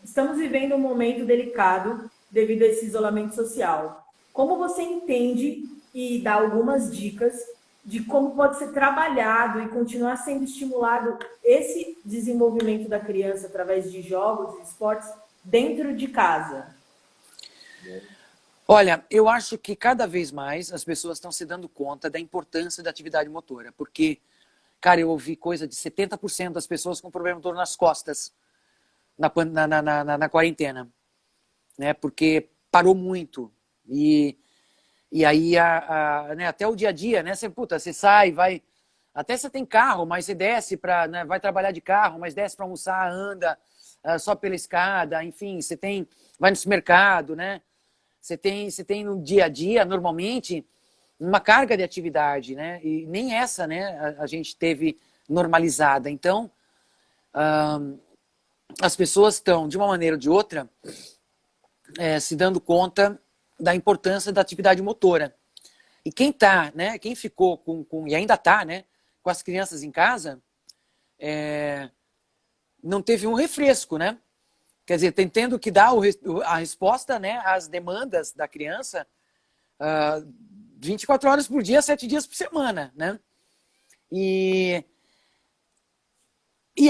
Estamos vivendo um momento delicado devido a esse isolamento social. Como você entende e dá algumas dicas de como pode ser trabalhado e continuar sendo estimulado esse desenvolvimento da criança através de jogos e esportes dentro de casa? Olha, eu acho que cada vez mais as pessoas estão se dando conta da importância da atividade motora, porque, cara, eu ouvi coisa de 70% das pessoas com problema motor nas costas na quarentena, né? Porque parou muito e aí né, até o dia a dia, né? Você sai, vai, até você tem carro, mas você desce né, vai trabalhar de carro, mas desce para almoçar, anda só pela escada, enfim, vai no supermercado, né? Você tem no dia a dia, normalmente, uma carga de atividade, né? E nem essa, né, a gente teve normalizada. Então, as pessoas estão, de uma maneira ou de outra, se dando conta da importância da atividade motora. E quem tá, né, quem ficou e ainda tá, né, com as crianças em casa, não teve um refresco, né? Quer dizer, tendo que dar a resposta, né, às demandas da criança 24 horas por dia, 7 dias por semana, né? E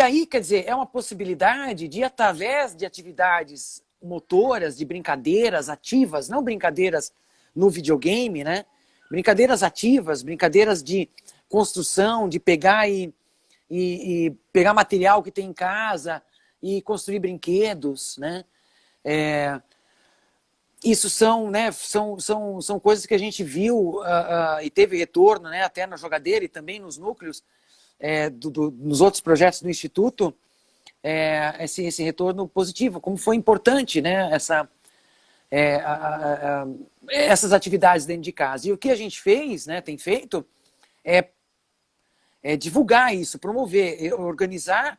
aí, quer dizer, é uma possibilidade de, através de atividades motoras, de brincadeiras ativas, não brincadeiras no videogame, né? Brincadeiras ativas, brincadeiras de construção, de pegar e pegar material que tem em casa e construir brinquedos, né? Isso são, né, são coisas que a gente viu e teve retorno, né, até na jogadeira e também nos núcleos, nos outros projetos do Instituto, esse retorno positivo, como foi importante, né, essas atividades dentro de casa. E o que a gente fez, né, tem feito, é divulgar isso, promover, organizar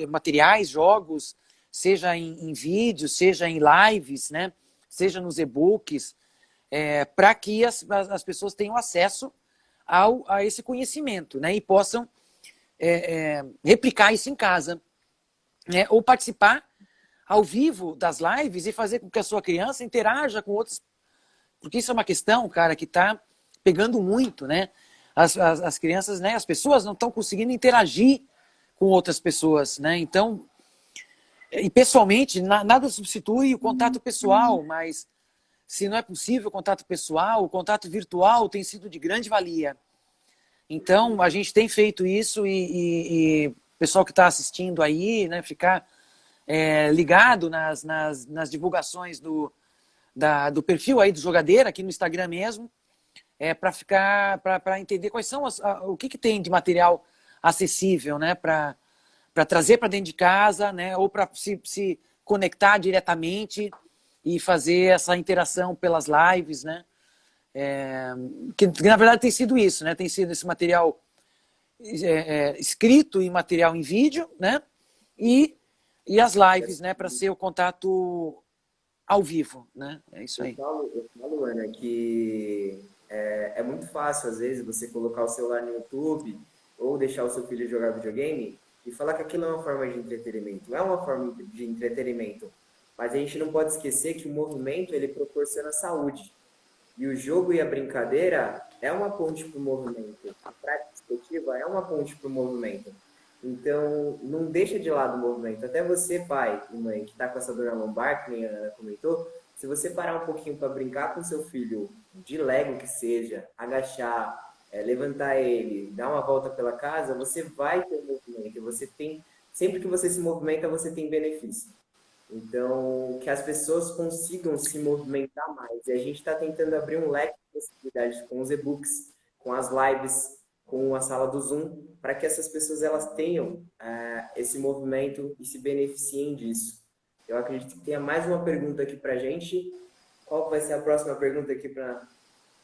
materiais, jogos, seja em vídeos, seja em lives, né, seja nos e-books, para que as pessoas tenham acesso a esse conhecimento, né, e possam replicar isso em casa, né, ou participar ao vivo das lives e fazer com que a sua criança interaja com outros, porque isso é uma questão, cara, que está pegando muito, né? As crianças, né? As pessoas não estão conseguindo interagir com outras pessoas, né? Então, e pessoalmente, nada substitui o contato pessoal, mas se não é possível o contato pessoal, o contato virtual tem sido de grande valia. Então, a gente tem feito isso e o pessoal que está assistindo aí, né? Ficar ligado nas divulgações do perfil aí do Jogadeira, aqui no Instagram mesmo, para entender quais são o que tem de material acessível, né, para trazer para dentro de casa, né, ou para se conectar diretamente e fazer essa interação pelas lives, né, que na verdade tem sido isso, né, tem sido esse material escrito e material em vídeo, né, e as lives, né, para ser o contato ao vivo, né? É isso aí. Eu falo, Ana, que é muito fácil, às vezes, você colocar o celular no YouTube ou deixar o seu filho jogar videogame e falar que aquilo é uma forma de entretenimento. É uma forma de entretenimento, mas a gente não pode esquecer que o movimento, ele proporciona saúde. E o jogo e a brincadeira é uma ponte para o movimento. A prática esportiva é uma ponte para o movimento. Então, não deixa de lado o movimento. Até você, pai e mãe, que está com essa dor na lombar, que nem a Ana comentou, se você parar um pouquinho para brincar com seu filho, de Lego que seja, agachar, levantar ele, dar uma volta pela casa, você vai ter movimento. Você tem, sempre que você se movimenta, você tem benefício. Então, que as pessoas consigam se movimentar mais. E a gente está tentando abrir um leque de possibilidades com os e-books, com as lives, com a sala do Zoom, para que essas pessoas elas tenham esse movimento e se beneficiem disso. Eu acredito que tenha mais uma pergunta aqui para a gente. Qual vai ser a próxima pergunta aqui para...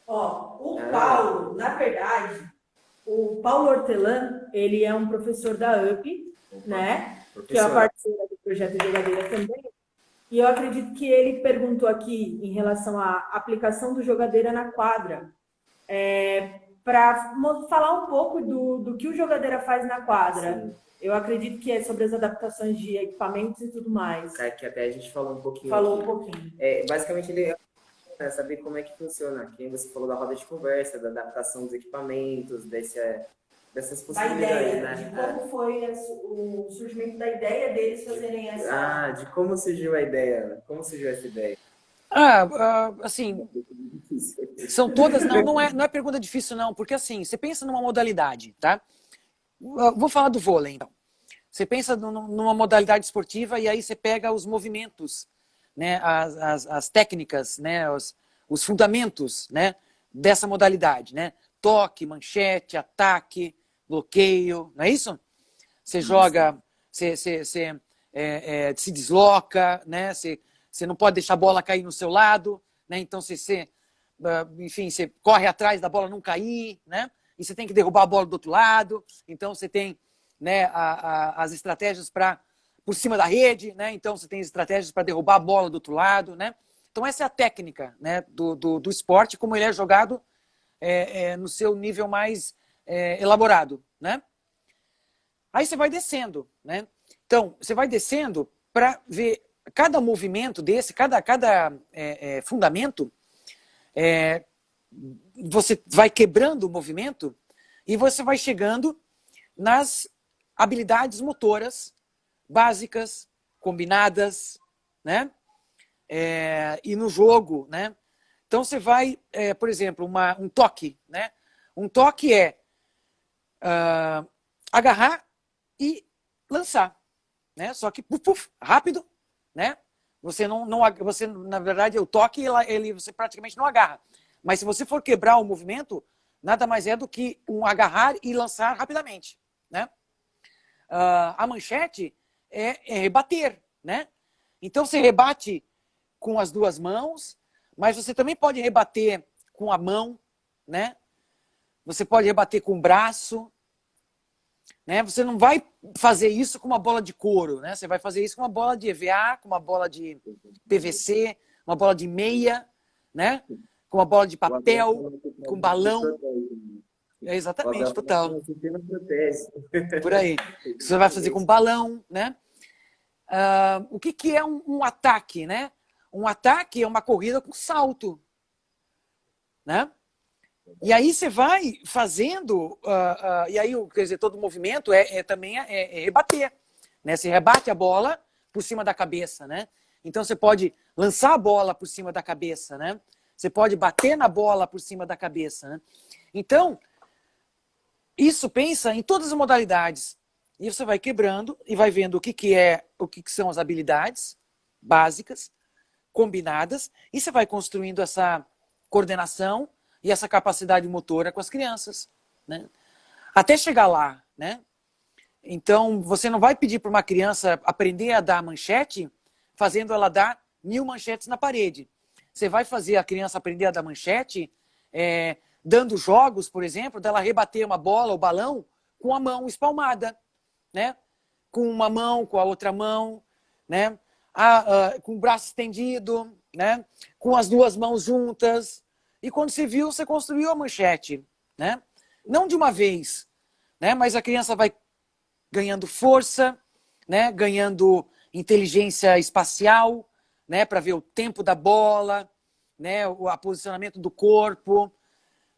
O Paulo, na verdade, o Paulo Hortelã, ele é um professor da UP, né? Que é a parceira do projeto Jogadeira também. E eu acredito que ele perguntou aqui em relação à aplicação do Jogadeira na quadra. Para falar um pouco do que o Jogadeira faz na quadra. Sim. Eu acredito que é sobre as adaptações de equipamentos e tudo mais. Que até a gente falou um pouquinho. Falou um pouquinho. Basicamente, ele saber como é que funciona. Quem você falou da roda de conversa, da adaptação dos equipamentos, dessas possibilidades, da ideia, né? De como foi o surgimento da ideia deles fazerem essa... de como surgiu a ideia. Como surgiu essa ideia? Assim, são todas, não é pergunta difícil não, porque assim, você pensa numa modalidade, tá? Vou falar do vôlei, então. Você pensa numa modalidade esportiva e aí você pega os movimentos, né, as técnicas, né, os fundamentos, né, dessa modalidade, né? Toque, manchete, ataque, bloqueio, não é isso? Você joga, você se desloca, né? Você não pode deixar a bola cair no seu lado, né? Então enfim, você corre atrás da bola não cair, né? E você tem que derrubar a bola do outro lado. Então você tem, né, as estratégias por cima da rede, né? Então você tem estratégias para derrubar a bola do outro lado, né? Então essa é a técnica, né, do esporte como ele é jogado no seu nível mais elaborado, né? Aí você vai descendo, né? Então, você vai descendo para ver cada movimento desse, cada fundamento, você vai quebrando o movimento e você vai chegando nas habilidades motoras básicas, combinadas, né? E no jogo, né? Então você vai, por exemplo, um toque, né? Um toque é agarrar e lançar, né? Só que rápido, né? Você você, na verdade, o toque você praticamente não agarra. Mas se você for quebrar o movimento, nada mais é do que um agarrar e lançar rapidamente, né? A manchete é rebater, né? Então você rebate com as duas mãos, mas você também pode rebater com a mão, né? Você pode rebater com o braço, né? Você não vai fazer isso com uma bola de couro, né? Você vai fazer isso com uma bola de EVA, com uma bola de PVC, uma bola de meia, né? Com uma bola de papel, com balão. Exatamente, total. Por aí. Você vai fazer com balão, né? O que é um ataque, né? Um ataque é uma corrida com salto, né? E aí você vai fazendo, e aí, quer dizer, todo movimento também é rebater, né? Você rebate a bola por cima da cabeça, né? Então você pode lançar a bola por cima da cabeça, né? Você pode bater na bola por cima da cabeça, né? Então, isso pensa em todas as modalidades. E você vai quebrando e vai vendo o que são as habilidades básicas, combinadas, e você vai construindo essa coordenação e essa capacidade motora com as crianças, né? Até chegar lá, né? Então, você não vai pedir para uma criança aprender a dar manchete fazendo ela dar 1000 manchetes na parede. Você vai fazer a criança aprender a dar manchete dando jogos, por exemplo, dela rebater uma bola ou balão com a mão espalmada, né? Com uma mão, com a outra mão, né? Com o braço estendido, né? Com as duas mãos juntas. E quando você viu, você construiu a manchete, né? Não de uma vez, né? Mas a criança vai ganhando força, né? Ganhando inteligência espacial, né? Para ver o tempo da bola, né? O posicionamento do corpo,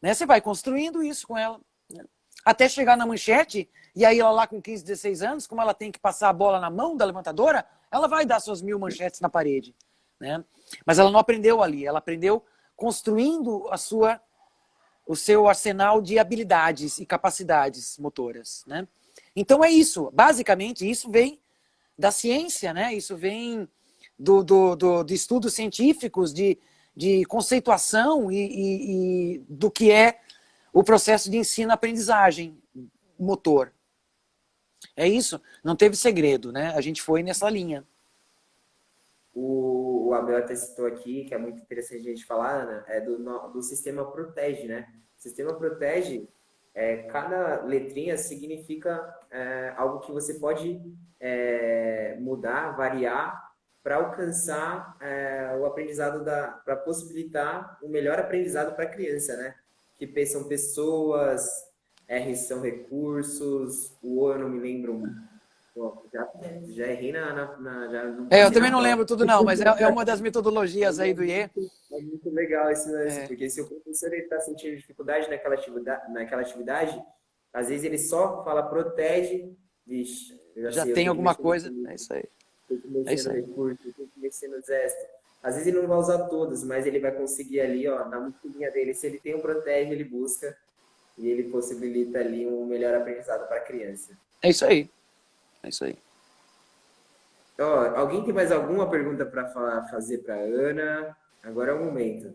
né? Você vai construindo isso com ela, né? Até chegar na manchete, e aí ela lá com 15, 16 anos, como ela tem que passar a bola na mão da levantadora, ela vai dar suas 1000 manchetes na parede, né? Mas ela não aprendeu ali, ela aprendeu construindo o seu arsenal de habilidades e capacidades motoras, né? Então é isso, basicamente isso vem da ciência, né? Isso vem de estudos científicos, de conceituação e do que é o processo de ensino-aprendizagem motor. É isso, não teve segredo, né? A gente foi nessa linha. O Abel até citou aqui, que é muito interessante a gente falar, Ana, do sistema Protege, né? O sistema Protege, cada letrinha significa algo que você pode mudar, variar, para alcançar o aprendizado, para possibilitar o melhor aprendizado para a criança, né? Que são pessoas, R são recursos, o O eu não me lembro. Já errei eu também não lembro tudo não, mas é uma das metodologias aí do IE. É muito legal esse lance, porque se o professor está sentindo dificuldade naquela atividade, às vezes ele só fala protege, vixe, já tem alguma coisa, é isso aí. Tem que mexer no recurso, tem que mexer nos extras. Às vezes ele não vai usar todos, mas ele vai conseguir ali, ó, na mochilinha dele, se ele tem um protege, ele busca e ele possibilita ali um melhor aprendizado para a criança. É isso aí. É isso aí. Ó, alguém tem mais alguma pergunta para fazer para Ana? Agora é o momento.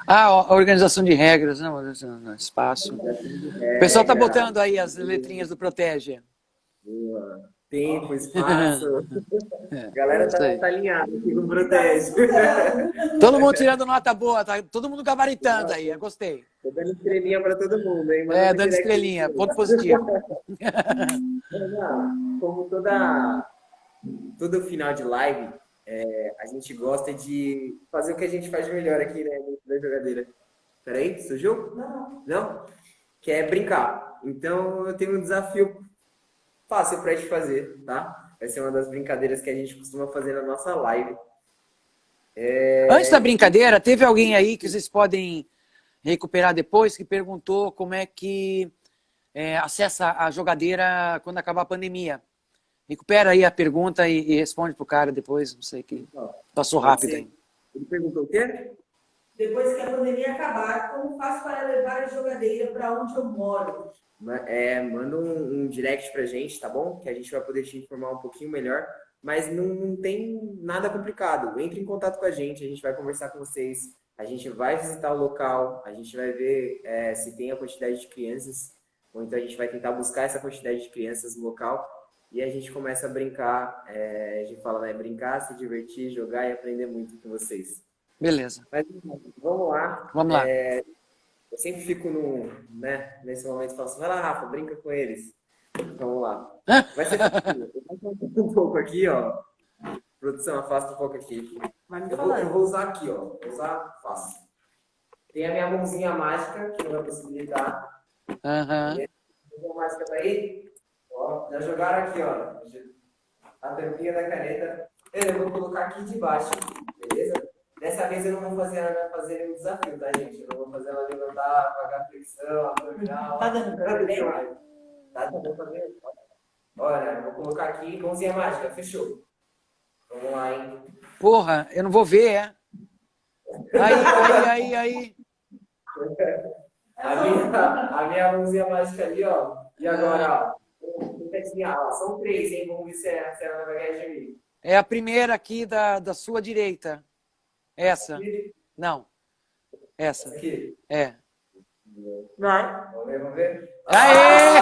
A organização de regras, não, espaço. O pessoal está botando aí as letrinhas do Protege. Boa. Tempo, espaço. A galera tá alinhada aqui com o Protege. Todo mundo tirando nota boa, tá? Todo mundo gabaritando aí, eu gostei. Tô dando estrelinha para todo mundo, hein? Dando estrelinha, ponto positivo. Como todo final de live, A gente gosta de fazer o que a gente faz de melhor aqui, né, dentro da jogadeira. Peraí, surgiu? Não. Não? Que é brincar. Então eu tenho um desafio fácil para te fazer, tá? Vai ser uma das brincadeiras que a gente costuma fazer na nossa live. Antes da brincadeira, teve alguém aí que vocês podem recuperar depois que perguntou como é que acessa a jogadeira quando acabar a pandemia. Recupera aí a pergunta e responde pro cara depois, não sei, que passou rápido aí. Ele perguntou o quê? Depois que a pandemia acabar, como faço para levar a jogadeira para onde eu moro? Manda um direct pra gente, tá bom? Que a gente vai poder te informar um pouquinho melhor. Mas não tem nada complicado. Entre em contato com a gente vai conversar com vocês, a gente vai visitar o local, a gente vai ver se tem a quantidade de crianças, ou então a gente vai tentar buscar essa quantidade de crianças no local e a gente começa a brincar. A gente fala, né? Brincar, se divertir, jogar e aprender muito com vocês. Beleza. Mas vamos lá. Vamos lá. Eu sempre fico nesse momento, falo assim, vai lá, Rafa, brinca com eles. Vamos lá. Vai ser fácil. Eu vou afastar um pouco aqui, ó. Produção, afasta um pouco aqui. Eu vou usar aqui, ó. Vou usar fácil. Tem a minha mãozinha mágica, que vai possibilitar. Uhum. A mãozinha mágica tá aí. Ó, já jogaram aqui, ó. A tampinha da caneta. Eu vou colocar aqui de baixo, beleza? Dessa vez eu não vou fazer ela fazer nenhum desafio, tá, gente? Eu não vou fazer ela levantar, pagar flexão, abdominal. Tá dando pra ver? Tá dando pra ver? Olha, vou colocar aqui, mãozinha mágica, fechou. Vamos lá, hein? Porra, eu não vou ver, é? Aí. A minha mãozinha mágica ali, ó. E agora, ó. São 3, hein? Vamos ver se ela vai ganhar de mim. É a primeira aqui da sua direita. Essa. Não. Essa. Aqui. É. Vai. Vamos ver? Aê!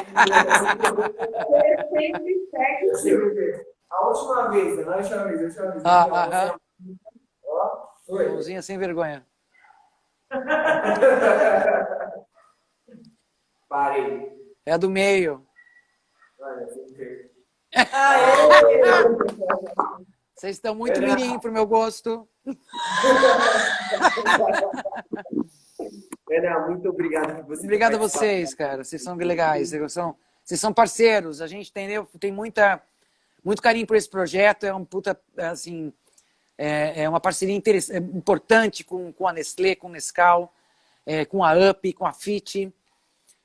A última vez, não é a última vez. Ó, foi. Mãozinha sem vergonha. Parei. É a do meio. Olha, sem ter. Vocês estão muito mirim pro meu gosto. Ana, muito obrigado por você. Obrigado a vocês, cara. Vocês são legais. Vocês são parceiros. A gente tem muito carinho por esse projeto. É um puta, assim, é uma parceria importante com a Nestlé, com o Nescau, com a UP, com a FIT.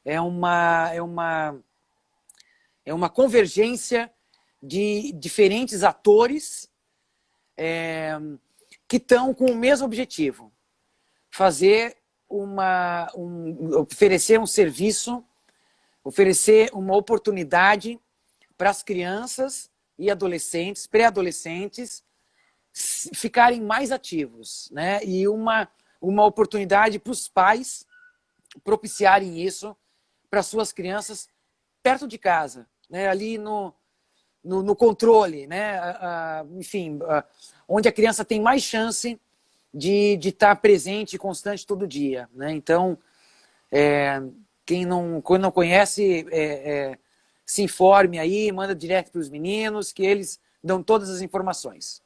É uma convergência de diferentes atores que estão com o mesmo objetivo: oferecer um serviço, oferecer uma oportunidade para as crianças e adolescentes, pré-adolescentes, ficarem mais ativos, né? E uma oportunidade para os pais propiciarem isso para suas crianças perto de casa, né? Ali no controle, né? Enfim, onde a criança tem mais chance de estar presente e constante todo dia, né? Então, quem não conhece, se informe aí, manda direto para os meninos, que eles dão todas as informações.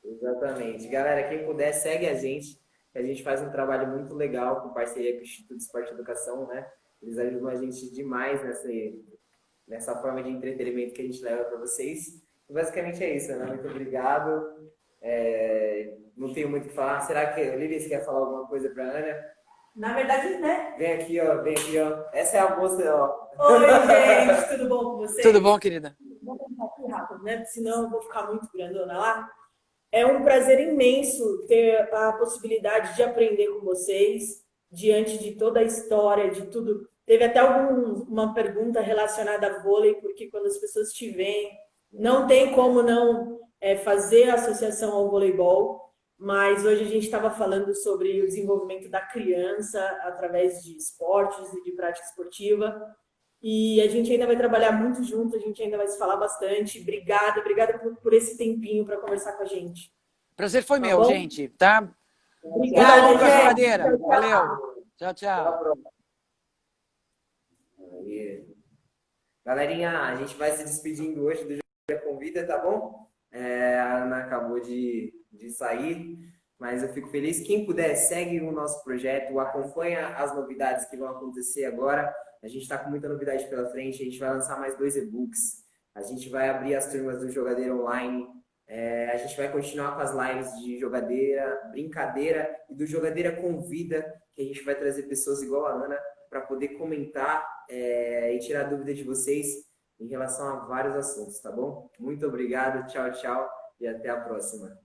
Exatamente. Galera, quem puder, segue a gente. A gente faz um trabalho muito legal com parceria com o Instituto Esporte e Educação, né? Eles ajudam a gente demais nessa forma de entretenimento que a gente leva para vocês. E basicamente é isso, né? Muito obrigado. Não tenho muito o que falar. Será que o Lívia quer falar alguma coisa para Ana? Na verdade, né? Vem aqui, ó. Essa é a moça, ó. Oi, gente, tudo bom com vocês? Tudo bom, querida? Vou contar aqui rápido, né? Porque senão eu vou ficar muito grandona lá. É um prazer imenso ter a possibilidade de aprender com vocês, diante de toda a história, de tudo. Teve até uma pergunta relacionada a vôlei, porque quando as pessoas te veem, não tem como não fazer a associação ao voleibol, mas hoje a gente estava falando sobre o desenvolvimento da criança através de esportes e de prática esportiva, e a gente ainda vai trabalhar muito junto, a gente ainda vai se falar bastante. Obrigada por esse tempinho para conversar com a gente. Prazer foi Tá meu, bom? gente, tá? Obrigada, Vida longa, gente. jogadeira. Tchau, Valeu. Tchau, tchau. Galerinha, a gente vai se despedindo hoje do Jogo da Convida, tá bom? A Ana acabou de sair, mas eu fico feliz. Quem puder, segue o nosso projeto, acompanha as novidades que vão acontecer agora. A gente está com muita novidade pela frente, a gente vai lançar mais 2 e-books, a gente vai abrir as turmas do Jogadeira Online, a gente vai continuar com as lives de jogadeira, brincadeira e do Jogadeira Convida, que a gente vai trazer pessoas igual a Ana para poder comentar e tirar dúvidas de vocês em relação a vários assuntos, tá bom? Muito obrigado, tchau, tchau e até a próxima.